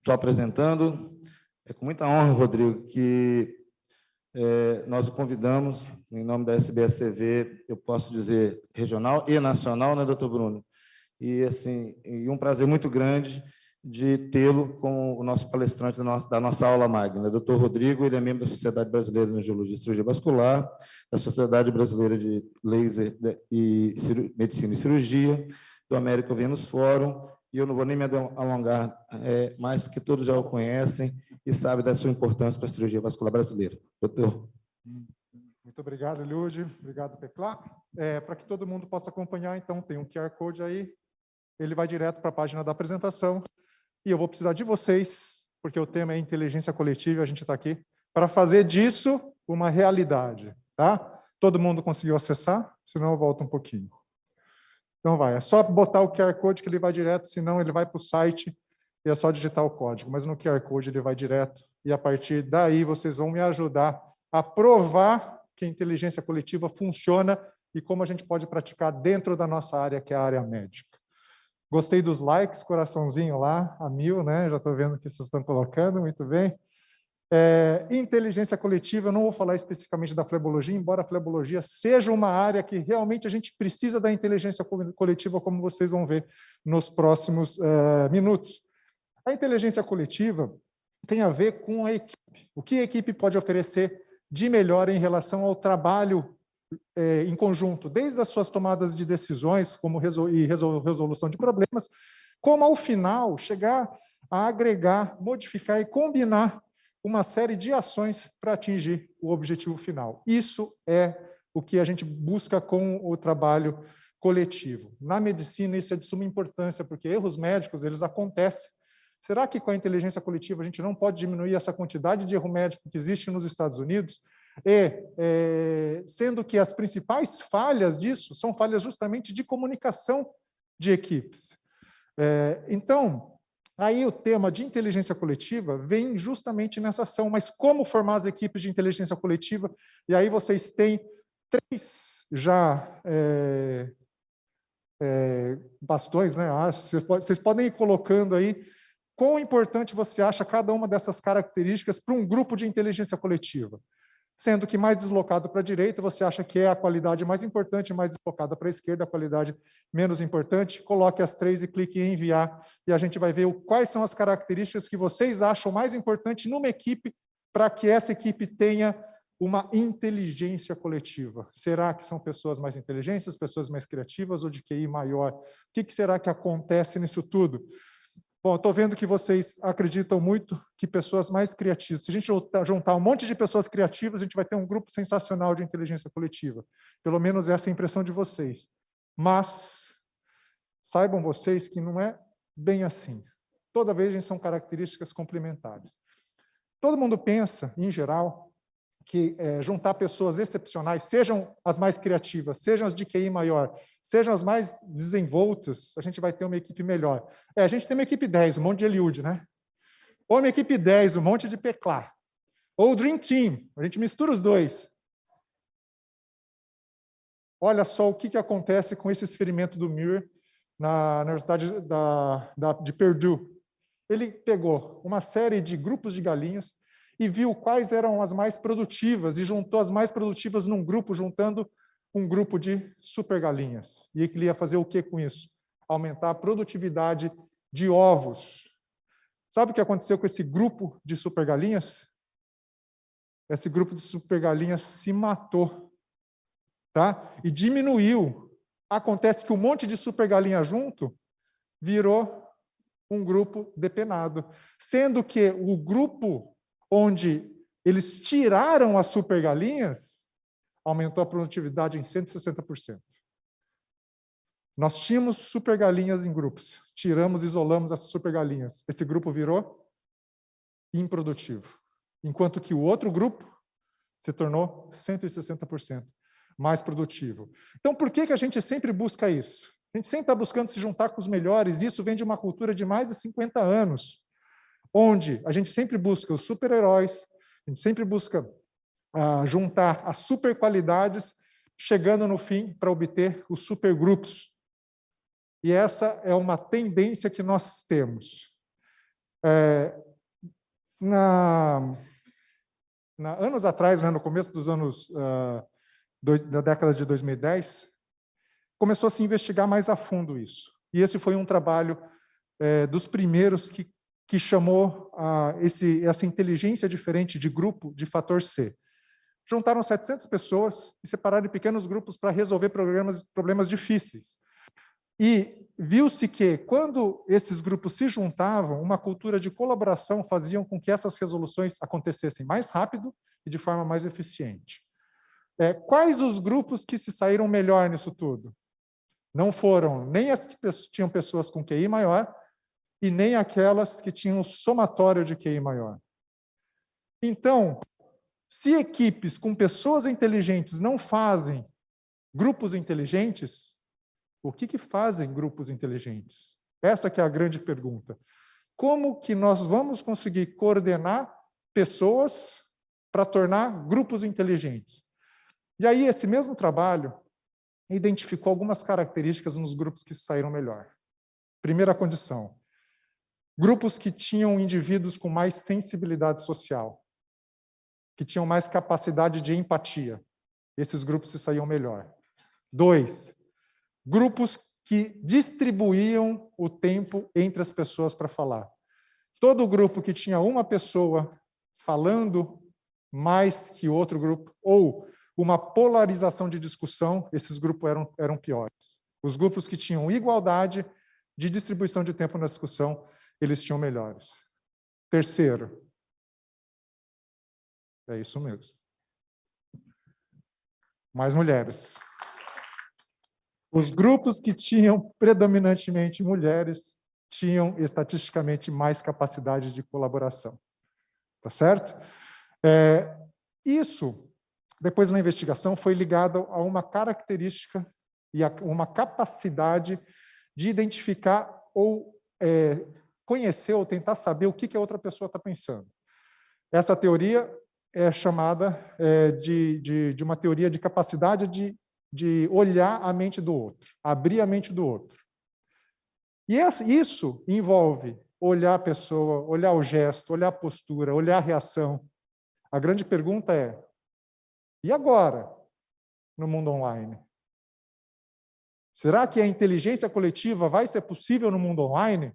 Só apresentando, é com muita honra, Rodrigo, que nós o convidamos, em nome da SBSCV, eu posso dizer regional e nacional, né, doutor Bruno? E, assim, um prazer muito grande de tê-lo como o nosso palestrante da nossa aula magna. O doutor Rodrigo, ele é membro da Sociedade Brasileira de Neurologia e Cirurgia Vascular, da Sociedade Brasileira de Laser e Medicina e Cirurgia, do American Venus Forum, e eu não vou nem me alongar mais, porque todos já o conhecem e sabem da sua importância para a cirurgia vascular brasileira. Doutor. Muito obrigado, Lúcio. Obrigado, Peclá. Para que todo mundo possa acompanhar, então, tem um QR Code aí, ele vai direto para a página da apresentação, e eu vou precisar de vocês, porque o tema é inteligência coletiva, e a gente está aqui, para fazer disso uma realidade, tá? Todo mundo conseguiu acessar? Senão eu volto um pouquinho. Então vai, é só botar o QR Code que ele vai direto, senão ele vai para o site e é só digitar o código, mas no QR Code ele vai direto, e a partir daí vocês vão me ajudar a provar que a inteligência coletiva funciona e como a gente pode praticar dentro da nossa área, que é a área médica. Gostei dos likes, coraçãozinho lá, a 1000, né? Já estou vendo que vocês estão colocando, muito bem. Inteligência coletiva, eu não vou falar especificamente da flebologia, embora a flebologia seja uma área que realmente a gente precisa da inteligência coletiva, como vocês vão ver nos próximos minutos. A inteligência coletiva tem a ver com a equipe. O que a equipe pode oferecer de melhor em relação ao trabalho em conjunto, desde as suas tomadas de decisões, como resolução de problemas, como ao final chegar a agregar, modificar e combinar uma série de ações para atingir o objetivo final. Isso é o que a gente busca com o trabalho coletivo. Na medicina, isso é de suma importância, porque erros médicos, eles acontecem. Será que com a inteligência coletiva a gente não pode diminuir essa quantidade de erro médico que existe nos Estados Unidos? Sendo que as principais falhas disso são falhas justamente de comunicação de equipes. Então, aí o tema de inteligência coletiva vem justamente nessa ação, mas como formar as equipes de inteligência coletiva? E aí vocês têm 3 já bastões, né? Vocês podem ir colocando aí quão importante você acha cada uma dessas características para um grupo de inteligência coletiva. Sendo que mais deslocado para a direita, você acha que é a qualidade mais importante, mais deslocada para a esquerda, a qualidade menos importante, coloque as 3 e clique em enviar, e a gente vai ver quais são as características que vocês acham mais importantes numa equipe, para que essa equipe tenha uma inteligência coletiva. Será que são pessoas mais inteligentes, pessoas mais criativas ou de QI maior? O que será que acontece nisso tudo? Bom, estou vendo que vocês acreditam muito que pessoas mais criativas, se a gente juntar um monte de pessoas criativas, a gente vai ter um grupo sensacional de inteligência coletiva. Pelo menos essa é a impressão de vocês. Mas saibam vocês que não é bem assim. Toda vez são características complementares. Todo mundo pensa, em geral, que juntar pessoas excepcionais, sejam as mais criativas, sejam as de QI maior, sejam as mais desenvoltas, a gente vai ter uma equipe melhor. A gente tem uma equipe 10, um monte de Eliud, né? Ou uma equipe 10, um monte de Peclá. Ou o Dream Team, a gente mistura os dois. Olha só o que acontece com esse experimento do Muir na Universidade de Purdue. Ele pegou uma série de grupos de galinhas e viu quais eram as mais produtivas, e juntou as mais produtivas num grupo, juntando um grupo de supergalinhas. E ele ia fazer o que com isso? Aumentar a produtividade de ovos. Sabe o que aconteceu com esse grupo de supergalinhas? Esse grupo de supergalinhas se matou, tá? E diminuiu. Acontece que um monte de supergalinha junto virou um grupo depenado, sendo que o grupo onde eles tiraram as supergalinhas, aumentou a produtividade em 160%. Nós tínhamos supergalinhas em grupos, tiramos, isolamos as supergalinhas. Esse grupo virou improdutivo, enquanto que o outro grupo se tornou 160% mais produtivo. Então, por que a gente sempre busca isso? A gente sempre está buscando se juntar com os melhores, e isso vem de uma cultura de mais de 50 anos, onde a gente sempre busca os super-heróis, a gente sempre busca juntar as super-qualidades, chegando no fim para obter os supergrupos. E essa é uma tendência que nós temos. Anos atrás, né, no começo dos anos da década de 2010, começou a se investigar mais a fundo isso. E esse foi um trabalho dos primeiros que chamou essa inteligência diferente de grupo de fator C. Juntaram 700 pessoas e separaram em pequenos grupos para resolver problemas difíceis. E viu-se que, quando esses grupos se juntavam, uma cultura de colaboração fazia com que essas resoluções acontecessem mais rápido e de forma mais eficiente. Quais os grupos que se saíram melhor nisso tudo? Não foram nem as que tinham pessoas com QI maior e nem aquelas que tinham um somatório de QI maior. Então, se equipes com pessoas inteligentes não fazem grupos inteligentes, o que fazem grupos inteligentes? Essa que é a grande pergunta. Como que nós vamos conseguir coordenar pessoas para tornar grupos inteligentes? E aí, esse mesmo trabalho identificou algumas características nos grupos que saíram melhor. Primeira condição: grupos que tinham indivíduos com mais sensibilidade social, que tinham mais capacidade de empatia. Esses grupos se saíam melhor. 2, grupos que distribuíam o tempo entre as pessoas para falar. Todo grupo que tinha uma pessoa falando mais que outro grupo, ou uma polarização de discussão, esses grupos eram piores. Os grupos que tinham igualdade de distribuição de tempo na discussão, eles tinham melhores. Terceiro, é isso mesmo. Mais mulheres. Os grupos que tinham predominantemente mulheres tinham estatisticamente mais capacidade de colaboração. Tá certo? Isso, depois na investigação, foi ligado a uma característica e a uma capacidade de identificar ou conhecer ou tentar saber o que a outra pessoa está pensando. Essa teoria é chamada de uma teoria de capacidade de olhar a mente do outro, abrir a mente do outro. E isso envolve olhar a pessoa, olhar o gesto, olhar a postura, olhar a reação. A grande pergunta é: e agora, no mundo online? Será que a inteligência coletiva vai ser possível no mundo online?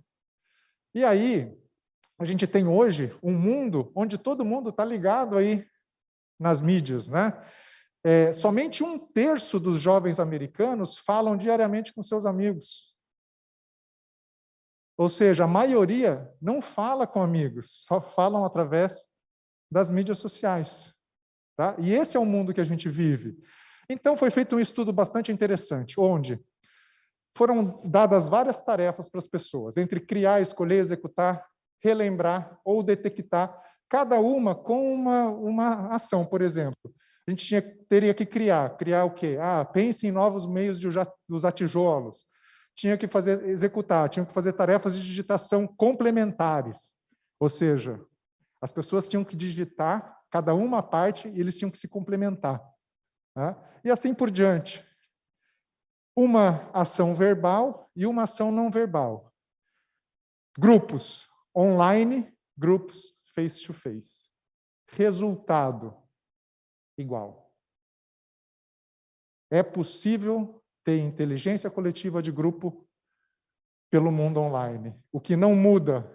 E aí, a gente tem hoje um mundo onde todo mundo está ligado aí nas mídias, né? Somente 1/3 dos jovens americanos falam diariamente com seus amigos. Ou seja, a maioria não fala com amigos, só falam através das mídias sociais. Tá? E esse é o mundo que a gente vive. Então, foi feito um estudo bastante interessante, onde foram dadas várias tarefas para as pessoas, entre criar, escolher, executar, relembrar ou detectar, cada uma com uma ação, por exemplo. A gente teria que criar o quê? Pense em novos meios de usar tijolos. Tinha que executar, tinha que fazer tarefas de digitação complementares. Ou seja, as pessoas tinham que digitar cada uma parte e eles tinham que se complementar. Né? E assim por diante. Uma ação verbal e uma ação não verbal. Grupos online, grupos face-to-face. Resultado igual. É possível ter inteligência coletiva de grupo pelo mundo online. O que não muda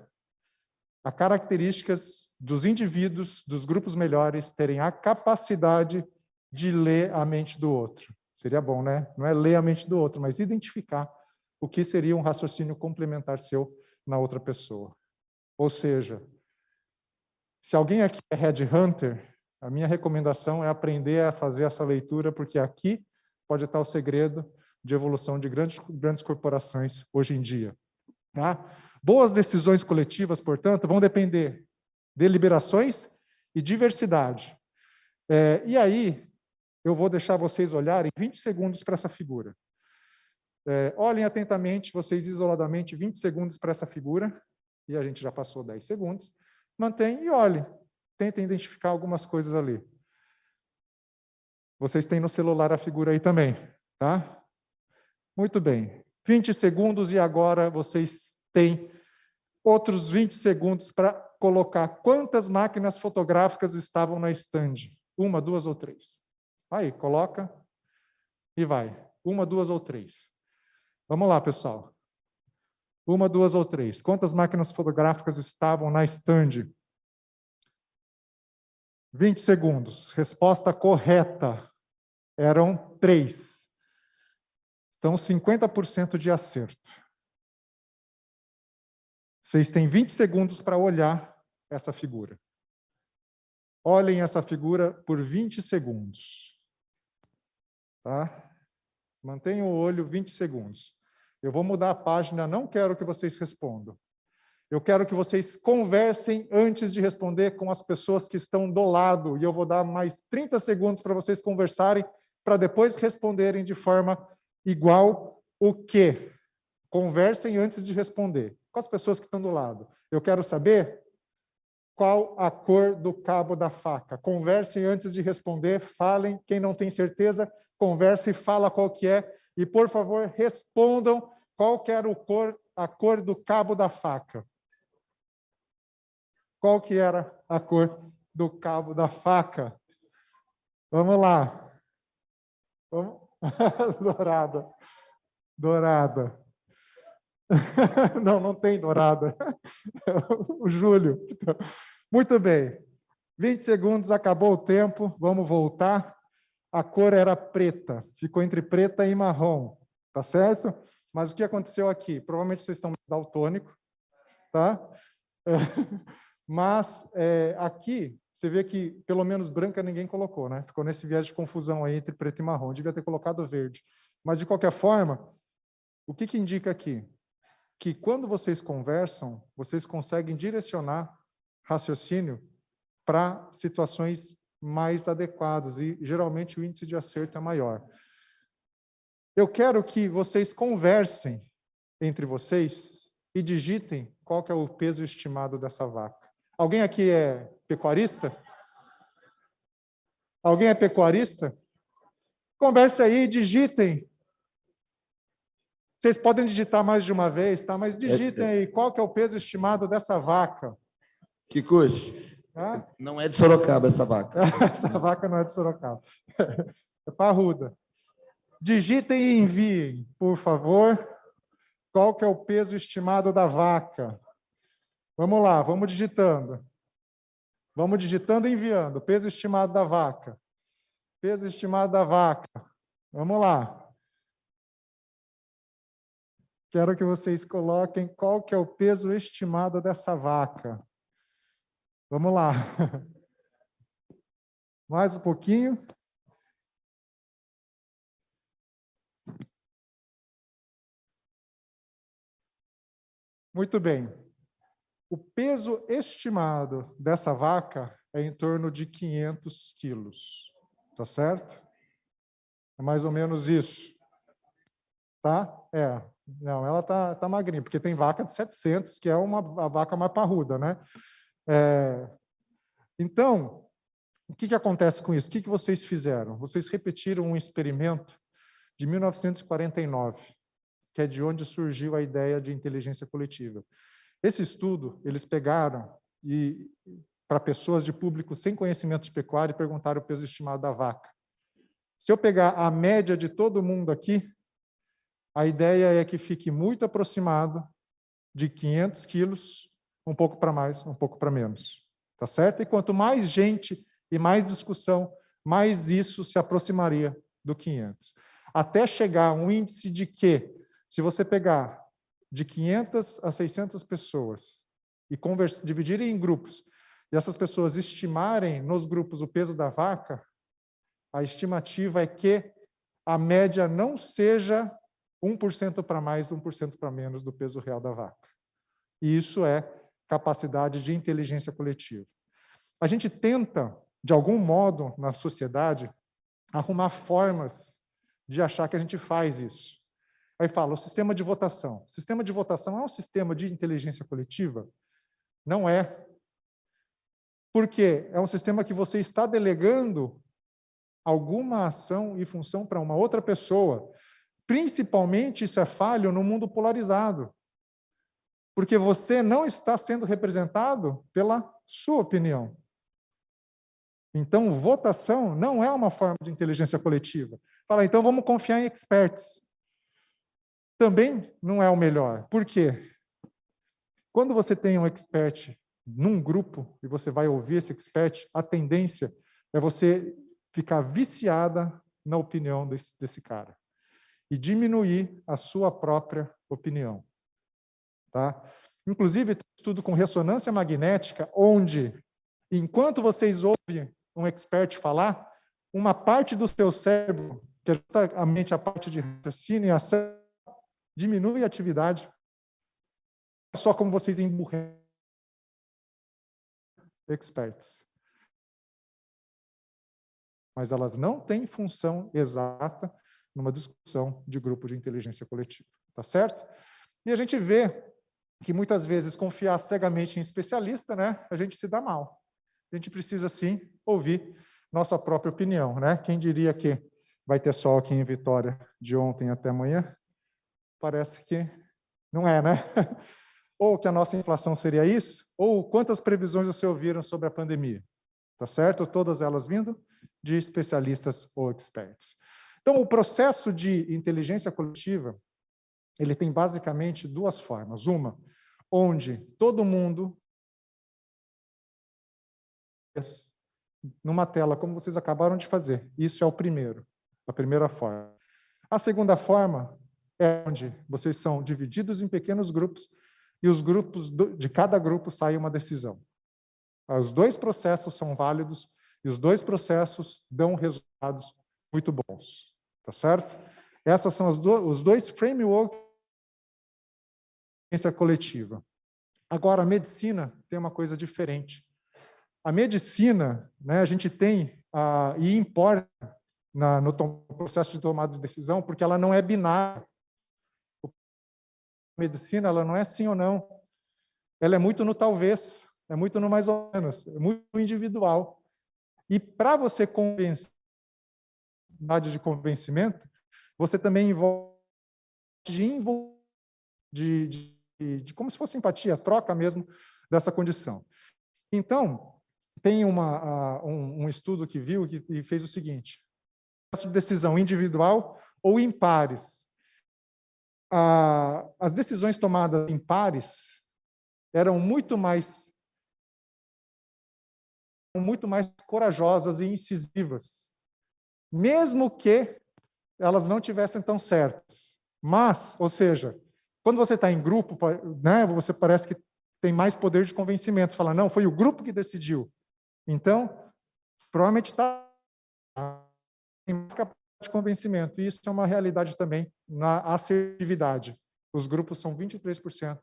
as características dos indivíduos, dos grupos melhores, terem a capacidade de ler a mente do outro. Seria bom, né? Não é ler a mente do outro, mas identificar o que seria um raciocínio complementar seu na outra pessoa. Ou seja, se alguém aqui é headhunter, a minha recomendação é aprender a fazer essa leitura, porque aqui pode estar o segredo de evolução de grandes corporações hoje em dia. Tá? Boas decisões coletivas, portanto, vão depender de deliberações e diversidade. E aí, eu vou deixar vocês olharem 20 segundos para essa figura. Olhem atentamente, vocês isoladamente, 20 segundos para essa figura, e a gente já passou 10 segundos. Mantenham e olhem. Tentem identificar algumas coisas ali. Vocês têm no celular a figura aí também, tá? Muito bem. 20 segundos e agora vocês têm outros 20 segundos para colocar quantas máquinas fotográficas estavam na estande. 1, 2 ou 3. Aí, coloca e vai. 1, 2 ou 3. Vamos lá, pessoal. 1, 2 ou 3. Quantas máquinas fotográficas estavam na estande? 20 segundos. Resposta correta. Eram 3. São 50% de acerto. Vocês têm 20 segundos para olhar essa figura. Olhem essa figura por 20 segundos. Tá? Mantenham o olho 20 segundos. Eu vou mudar a página, não quero que vocês respondam. Eu quero que vocês conversem antes de responder com as pessoas que estão do lado. E eu vou dar mais 30 segundos para vocês conversarem, para depois responderem de forma igual o quê? Conversem antes de responder. Com as pessoas que estão do lado. Eu quero saber qual a cor do cabo da faca. Conversem antes de responder, falem. Quem não tem certeza, converse e fala qual que é. E, por favor, respondam qual que era a cor do cabo da faca. Qual que era a cor do cabo da faca? Vamos lá. Vamos. Dourada. Dourada. Não, não tem dourada. O Júlio. Muito bem. 20 segundos, acabou o tempo. Vamos voltar. A cor era preta. Ficou entre preta e marrom. Tá certo? Mas o que aconteceu aqui? Provavelmente vocês estão daltônicos. Tá? Mas aqui, você vê que pelo menos branca ninguém colocou, né? Ficou nesse viés de confusão aí entre preto e marrom. Devia ter colocado verde. Mas, de qualquer forma, o que indica aqui? Que quando vocês conversam, vocês conseguem direcionar raciocínio para situações mais adequadas e, geralmente, o índice de acerto é maior. Eu quero que vocês conversem entre vocês e digitem qual que é o peso estimado dessa vaca. Alguém aqui é pecuarista? Alguém é pecuarista? Converse aí, digitem. Vocês podem digitar mais de uma vez, tá? Mas digitem aí, qual que é o peso estimado dessa vaca? Kikuchi, não é de Sorocaba essa vaca. Essa vaca não é de Sorocaba. É parruda. Digitem e enviem, por favor, qual que é o peso estimado da vaca. Vamos lá, vamos digitando. Vamos digitando e enviando. Peso estimado da vaca. Peso estimado da vaca. Vamos lá. Quero que vocês coloquem qual que é o peso estimado dessa vaca. Vamos lá. Mais um pouquinho. Muito bem. O peso estimado dessa vaca é em torno de 500 quilos. Tá certo? É mais ou menos isso. Tá? Não, ela tá magrinha, porque tem vaca de 700, que é a vaca mais parruda, né? Então, o que acontece com isso? O que vocês fizeram? Vocês repetiram um experimento de 1949, que é de onde surgiu a ideia de inteligência coletiva. Esse estudo, eles pegaram para pessoas de público sem conhecimento de pecuária e perguntaram o peso estimado da vaca. Se eu pegar a média de todo mundo aqui, a ideia é que fique muito aproximado de 500 quilos, um pouco para mais, um pouco para menos. Tá certo? E quanto mais gente e mais discussão, mais isso se aproximaria do 500. Até chegar a um índice de que, se você pegar de 500 a 600 pessoas e dividirem em grupos, e essas pessoas estimarem nos grupos o peso da vaca, a estimativa é que a média não seja 1% para mais, 1% para menos do peso real da vaca. E isso é capacidade de inteligência coletiva. A gente tenta, de algum modo, na sociedade, arrumar formas de achar que a gente faz isso. Aí fala, o sistema de votação. O sistema de votação é um sistema de inteligência coletiva? Não é. Por quê? É um sistema que você está delegando alguma ação e função para uma outra pessoa. Principalmente, isso é falho no mundo polarizado. porque você não está sendo representado pela sua opinião. Então, votação não é uma forma de inteligência coletiva. Fala, então vamos confiar em experts. Também não é o melhor. Por quê? Quando você tem um expert num grupo e você vai ouvir esse expert, a tendência é você ficar viciada na opinião desse cara e diminuir a sua própria opinião. Tá? Inclusive, tem um estudo com ressonância magnética, onde, enquanto vocês ouvem um expert falar, uma parte do seu cérebro, que é justamente a parte de raciocínio e ação, diminui a atividade. É só como vocês emburrecem experts. Mas elas não têm função exata numa discussão de grupo de inteligência coletiva. Tá certo? E a gente vê que muitas vezes confiar cegamente em especialista, né, a gente se dá mal. A gente precisa, sim, ouvir nossa própria opinião, né? Quem diria que vai ter sol aqui em Vitória de ontem até amanhã? Parece que não é, né? Ou que a nossa inflação seria isso, ou quantas previsões você ouviram sobre a pandemia? Tá certo? Todas elas vindo de especialistas ou experts. Então, o processo de inteligência coletiva, ele tem basicamente duas formas. Uma, onde todo mundo, numa tela, como vocês acabaram de fazer. Isso é o primeiro, a primeira forma. A segunda forma é onde vocês são divididos em pequenos grupos e os grupos de cada grupo sai uma decisão. Os dois processos são válidos e os dois processos dão resultados muito bons. Tá certo? Essas são os dois frameworks de ciência coletiva. Agora, a medicina tem uma coisa diferente. A medicina, né, a gente tem, e importa no processo de tomada de decisão, porque ela não é binária. A medicina, ela não é sim ou não. Ela é muito no talvez, é muito no mais ou menos, é muito individual. E para você convencer, de convencimento, você também envolve de como se fosse empatia, troca mesmo dessa condição. Então, tem um estudo que viu e fez o seguinte: processo de decisão individual ou em pares. As decisões tomadas em pares eram muito mais corajosas e incisivas, mesmo que elas não tivessem tão certas. Mas, ou seja, quando você está em grupo, né, você parece que tem mais poder de convencimento. Você fala, não, foi o grupo que decidiu. Então, provavelmente tem mais capacidade de convencimento. E isso é uma realidade também na assertividade. Os grupos são 23%.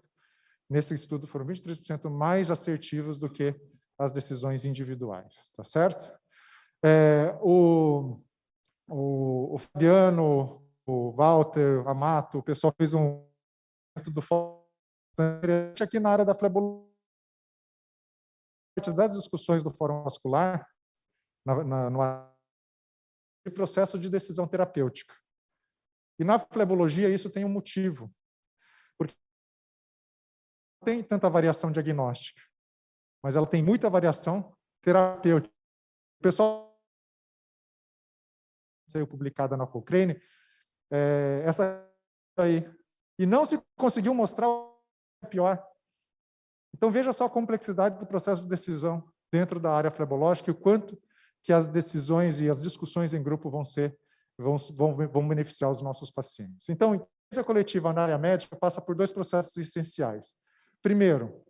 Nesse estudo, foram 23% mais assertivos do que as decisões individuais. Tá certo? O Fabiano, o Walter, a Amato, o pessoal fez um do aqui na área da flebologia, das discussões do Fórum Vascular, no processo de decisão terapêutica. E na flebologia isso tem um motivo, porque não tem tanta variação diagnóstica, mas ela tem muita variação terapêutica. O pessoal saiu publicada na Cochrane, essa aí, e não se conseguiu mostrar o pior. Então, veja só a complexidade do processo de decisão dentro da área flebológica e o quanto que as decisões e as discussões em grupo vão beneficiar os nossos pacientes. Então, a inteligência coletiva na área médica passa por dois processos essenciais. Primeiro,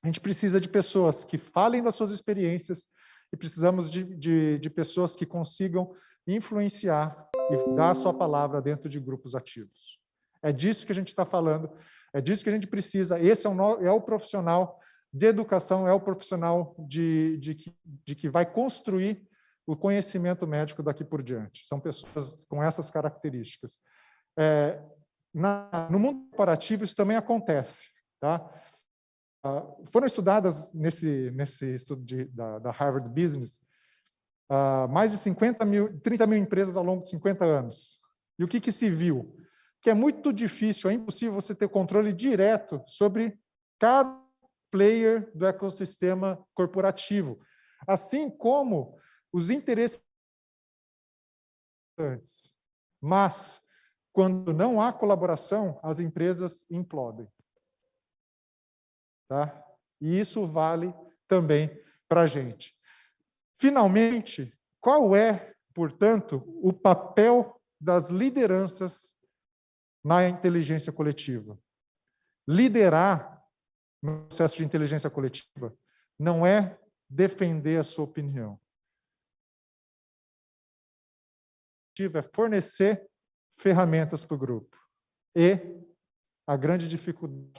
a gente precisa de pessoas que falem das suas experiências e precisamos de pessoas que consigam influenciar e dar a sua palavra dentro de grupos ativos. É disso que a gente está falando, é disso que a gente precisa. Esse é o profissional de educação, é o profissional de que vai construir o conhecimento médico daqui por diante. São pessoas com essas características. No mundo corporativo, isso também acontece. Tá? Foram estudadas, nesse estudo da Harvard Business, mais de 30 mil empresas ao longo de 50 anos. E o que se viu? Que é muito difícil, é impossível você ter controle direto sobre cada player do ecossistema corporativo, assim como os interesses. Mas, quando não há colaboração, as empresas implodem. Tá? E isso vale também para a gente. Finalmente, qual é, portanto, o papel das lideranças na inteligência coletiva? Liderar no processo de inteligência coletiva não é defender a sua opinião. É fornecer ferramentas para o grupo. E a grande dificuldade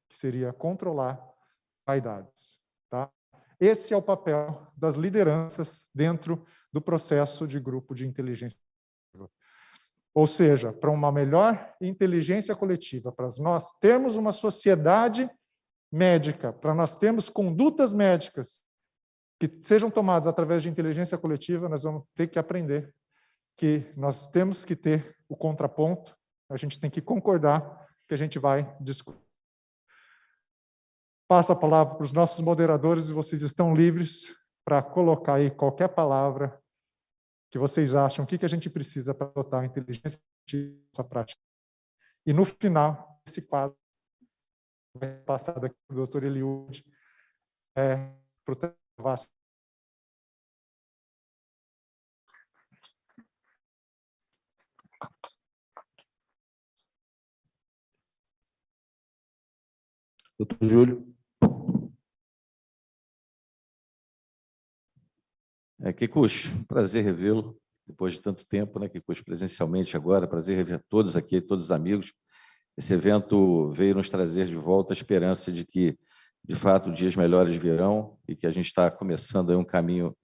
que seria controlar vaidades. Tá? Esse é o papel das lideranças dentro do processo de grupo de inteligência coletiva. Ou seja, para uma melhor inteligência coletiva, para nós termos uma sociedade médica, para nós termos condutas médicas que sejam tomadas através de inteligência coletiva, nós vamos ter que aprender que nós temos que ter o contraponto, a gente tem que concordar que a gente vai discutir. Passo a palavra para os nossos moderadores e vocês estão livres para colocar aí qualquer palavra que vocês acham, o que a gente precisa para adotar a inteligência nessa prática. E no final, esse quadro vai passar daqui para o Dr. Eliud, para o Travassos. Doutor Júlio. Kikuchi, prazer revê-lo depois de tanto tempo, né, Kikuchi, presencialmente agora, prazer rever todos aqui, todos os amigos. Esse evento veio nos trazer de volta a esperança de que, de fato, dias melhores virão e que a gente está começando aí um caminho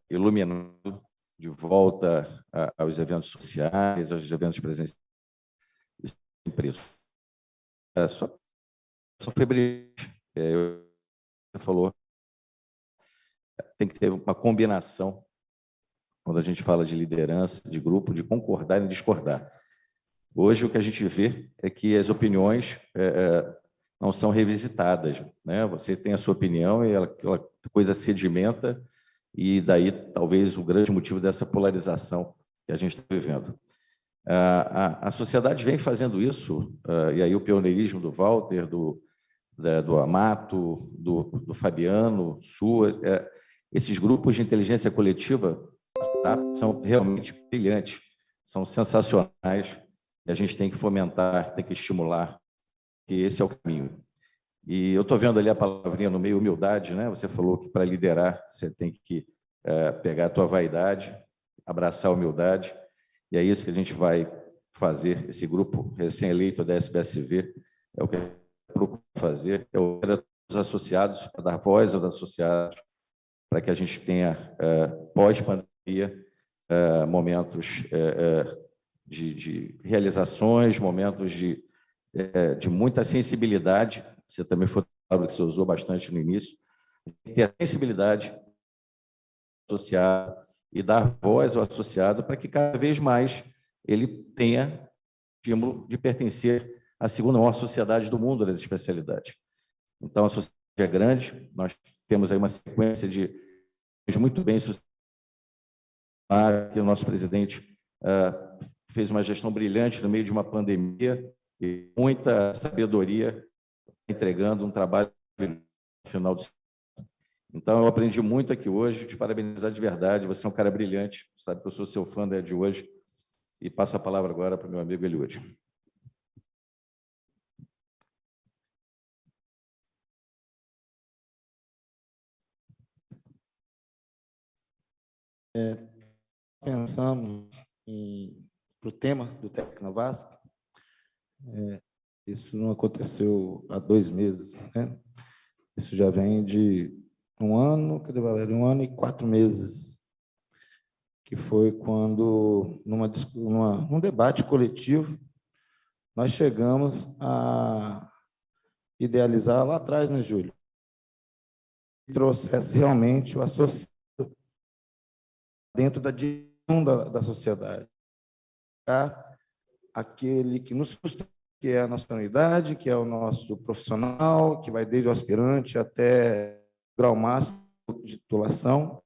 iluminado de volta aos eventos sociais, aos eventos presenciais. Isso tem preço. Só foi brilhante. Você falou, tem que ter uma combinação quando a gente fala de liderança, de grupo, de concordar e discordar. Hoje, o que a gente vê é que as opiniões não são revisitadas, né? Você tem a sua opinião e aquela coisa sedimenta, e daí, talvez, o grande motivo dessa polarização que a gente está vivendo. A sociedade vem fazendo isso, e aí o pioneirismo do Walter, do Amato, do Fabiano, sua, esses grupos de inteligência coletiva são realmente brilhantes, são sensacionais, e a gente tem que fomentar, tem que estimular, que esse é o caminho. E eu estou vendo ali a palavrinha no meio, humildade, né? Você falou que para liderar você tem que pegar a tua vaidade, abraçar a humildade, e é isso que a gente vai fazer. Esse grupo recém-eleito da SBSV é o que procura fazer, é o que os associados, é dar voz aos associados, para que a gente tenha, pós-pandemia, momentos de realizações, momentos de muita sensibilidade. Você também foi uma que você usou bastante no início, ter a sensibilidade associada e dar voz ao associado para que cada vez mais ele tenha estímulo de pertencer à segunda maior sociedade do mundo das especialidades. Então, a sociedade é grande, nós temos aí uma sequência de muito bem sucedidos. O nosso presidente fez uma gestão brilhante no meio de uma pandemia e muita sabedoria, entregando um trabalho no final do. Então, eu aprendi muito aqui hoje, te parabenizar de verdade, você é um cara brilhante, sabe que eu sou seu fã de hoje, e passo a palavra agora para o meu amigo Eliud. Pensamos para o tema do Tecnovasc, isso não aconteceu há 2 meses, né? Isso já vem de 1 ano, cadê Valéria? 1 ano e 4 meses, que foi quando, num debate coletivo, nós chegamos a idealizar lá atrás, né, Júlio? Que trouxesse realmente o associado dentro da direção da sociedade. Tá? Aquele que nos sustenta que é a nossa unidade, que é o nosso profissional, que vai desde o aspirante até o grau máximo de titulação,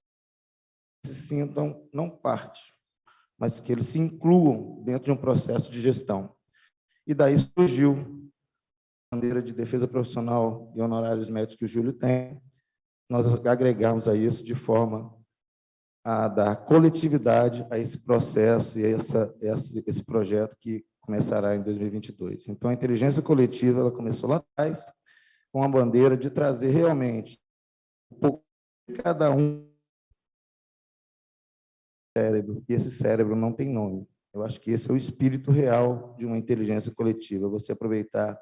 se sintam não parte, mas que eles se incluam dentro de um processo de gestão. E daí surgiu a bandeira de defesa profissional e honorários médicos que o Júlio tem, nós agregamos a isso de forma a dar coletividade a esse processo e a esse projeto que começará em 2022. Então, a inteligência coletiva ela começou lá atrás, com a bandeira de trazer realmente um pouco de cada um cérebro, e esse cérebro não tem nome. Eu acho que esse é o espírito real de uma inteligência coletiva, você aproveitar,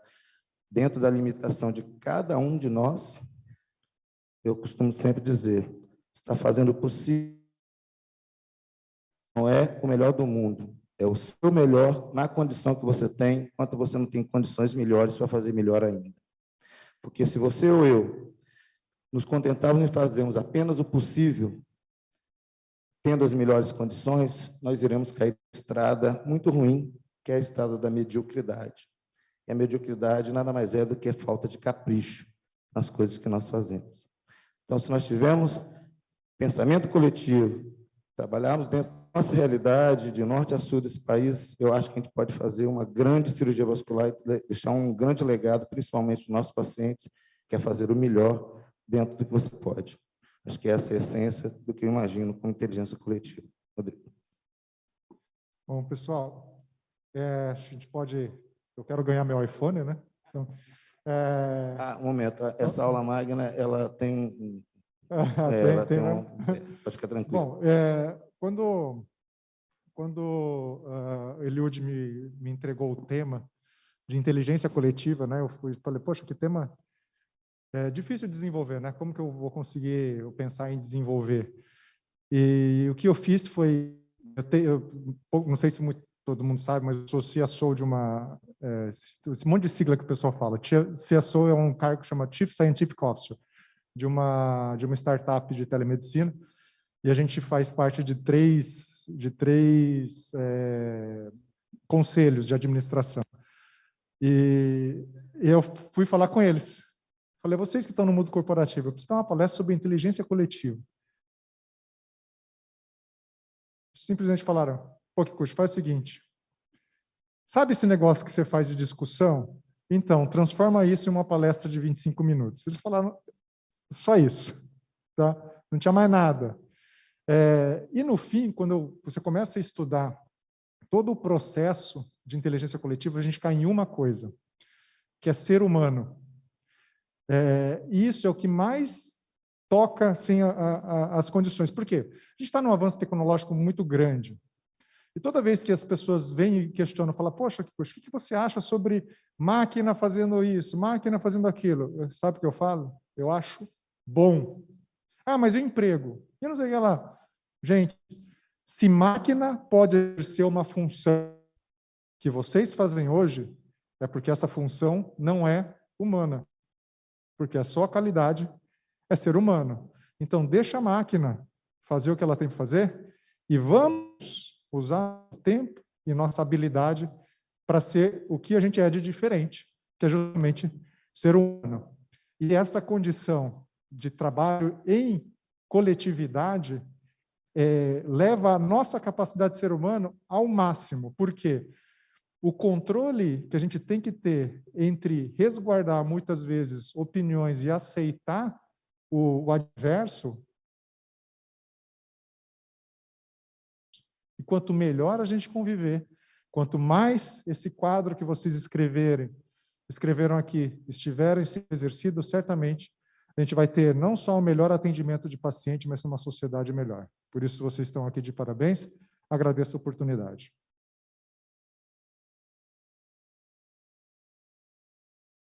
dentro da limitação de cada um de nós, eu costumo sempre dizer, está fazendo o possível, não é o melhor do mundo, é o seu melhor na condição que você tem, enquanto você não tem condições melhores para fazer melhor ainda. Porque se você ou eu nos contentarmos em fazermos apenas o possível, tendo as melhores condições, nós iremos cair na estrada muito ruim, que é a estrada da mediocridade. E a mediocridade nada mais é do que a falta de capricho nas coisas que nós fazemos. Então, se nós tivermos pensamento coletivo, trabalharmos dentro da nossa realidade, de norte a sul desse país, eu acho que a gente pode fazer uma grande cirurgia vascular e deixar um grande legado, principalmente para os nossos pacientes, que é fazer o melhor dentro do que você pode. Acho que essa é a essência do que eu imagino com inteligência coletiva. Rodrigo. Bom, pessoal, a gente pode... Eu quero ganhar meu iPhone, né? Então, um momento. Essa aula magna, ela tem... pode ficar tranquilo. Bom, quando Eliud me entregou o tema de inteligência coletiva, né? Eu falei, poxa, que tema difícil de desenvolver, né? Como que eu vou conseguir pensar em desenvolver? E o que eu fiz foi, não sei se todo mundo sabe, mas eu sou CSO de esse monte de sigla que o pessoal fala. CSO é um cargo que chama Chief Scientific Officer, de uma startup de telemedicina, e a gente faz parte de três conselhos de administração. E eu fui falar com eles. Falei, vocês que estão no mundo corporativo, eu preciso dar uma palestra sobre inteligência coletiva. Simplesmente falaram, pô, Kikuchi, faz o seguinte, sabe esse negócio que você faz de discussão? Então, transforma isso em uma palestra de 25 minutos. Eles falaram só isso, tá? Não tinha mais nada. E no fim, quando você começa a estudar todo o processo de inteligência coletiva, a gente cai em uma coisa, que é ser humano. E isso é o que mais toca assim, as condições. Por quê? A gente está num avanço tecnológico muito grande. E toda vez que as pessoas vêm e questionam, falam, poxa, o que você acha sobre máquina fazendo isso, máquina fazendo aquilo? Sabe o que eu falo? Eu acho bom. Ah, mas e o emprego? Eu não sei o que lá. Gente, se máquina pode exercer uma função que vocês fazem hoje, é porque essa função não é humana. Porque a sua qualidade é ser humano. Então, deixa a máquina fazer o que ela tem que fazer e vamos usar o tempo e nossa habilidade para ser o que a gente é de diferente, que é justamente ser humano. E essa condição de trabalho em coletividade leva a nossa capacidade de ser humano ao máximo. Por quê? O controle que a gente tem que ter entre resguardar, muitas vezes, opiniões e aceitar o adverso, e quanto melhor a gente conviver, quanto mais esse quadro que vocês escreveram aqui, estiverem sendo exercido, certamente a gente vai ter não só o melhor atendimento de paciente, mas uma sociedade melhor. Por isso, vocês estão aqui de parabéns. Agradeço a oportunidade.